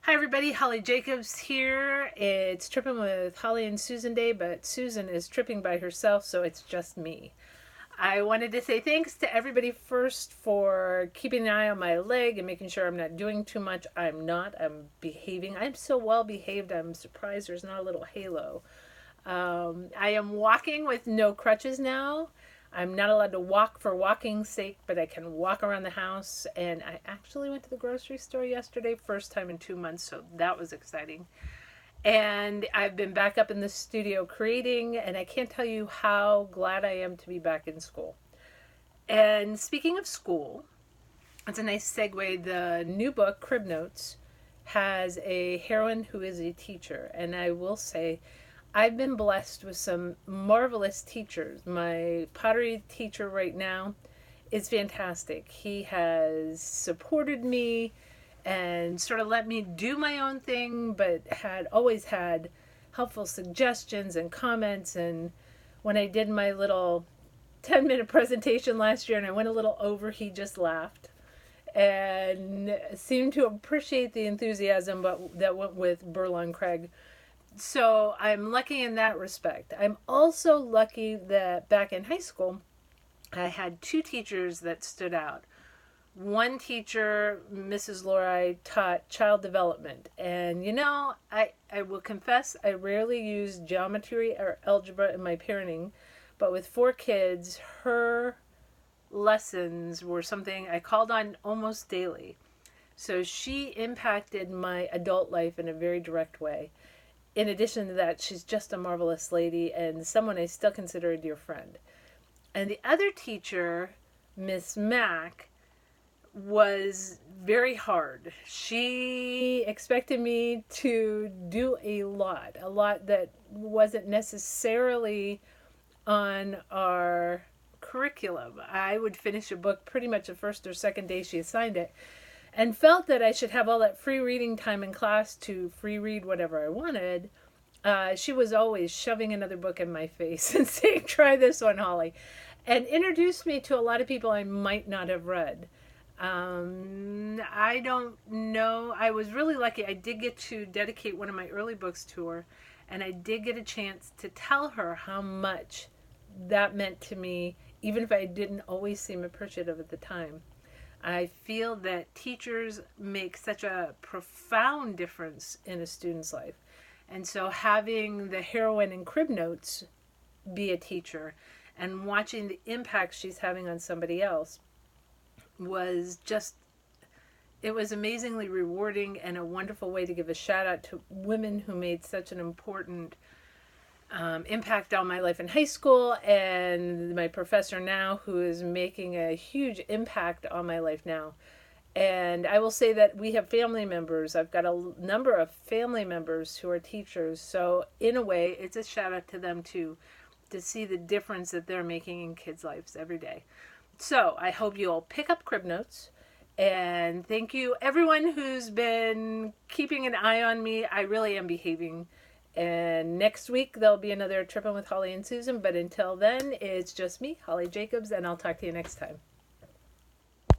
Hi everybody, Holly Jacobs here. It's Trippin with Holly and Susan Day, but Susan is tripping by herself, so it's just me. I wanted to say thanks to everybody first for keeping an eye on my leg and making sure I'm not doing too much. I'm not. I'm behaving. I'm so well behaved. I'm surprised there's not a little halo. I am walking with no crutches now. I'm not allowed to walk for walking's sake, but I can walk around the house. And I actually went to the grocery store yesterday, first time in 2 months, so that was exciting. And I've been back up in the studio creating, and I can't tell you how glad I am to be back in school. And speaking of school, it's a nice segue. The new book, Crib Notes, has a heroine who is a teacher. And I will say, I've been blessed with some marvelous teachers. My pottery teacher right now is fantastic. He has supported me and sort of let me do my own thing, but had always had helpful suggestions and comments. And when I did my little 10-minute presentation last year and I went a little over, he just laughed and seemed to appreciate the enthusiasm but that went with Burlon Craig. So I'm lucky in that respect. I'm also lucky that back in high school, I had two teachers that stood out. One teacher, Mrs. Lori, taught child development. And I will confess, I rarely use geometry or algebra in my parenting, but with four kids, her lessons were something I called on almost daily. So she impacted my adult life in a very direct way. In addition to that, she's just a marvelous lady and someone I still consider a dear friend. And the other teacher, Miss Mack, was very hard. She expected me to do a lot that wasn't necessarily on our curriculum. I would finish a book pretty much the first or second day she assigned it and felt that I should have all that free reading time in class to free read whatever I wanted. She was always shoving another book in my face and saying, try this one, Holly, and introduced me to a lot of people I might not have read. I don't know. I was really lucky. I did get to dedicate one of my early books to her, and I did get a chance to tell her how much that meant to me, even if I didn't always seem appreciative at the time. I feel that teachers make such a profound difference in a student's life. And so having the heroine in Crib Notes be a teacher and watching the impact she's having on somebody else was just, it was amazingly rewarding and a wonderful way to give a shout out to women who made such an important impact on my life in high school, and my professor now who is making a huge impact on my life now. And I will say that we have family members. I've got a number of family members who are teachers. So in a way, it's a shout out to them too, to see the difference that they're making in kids' lives every day. So I hope you'll pick up Crib Notes. And thank you everyone who's been keeping an eye on me. I really am behaving. And next week there'll be another Trippin' with Holly and Susan. But until then, it's just me, Holly Jacobs, and I'll talk to you next time.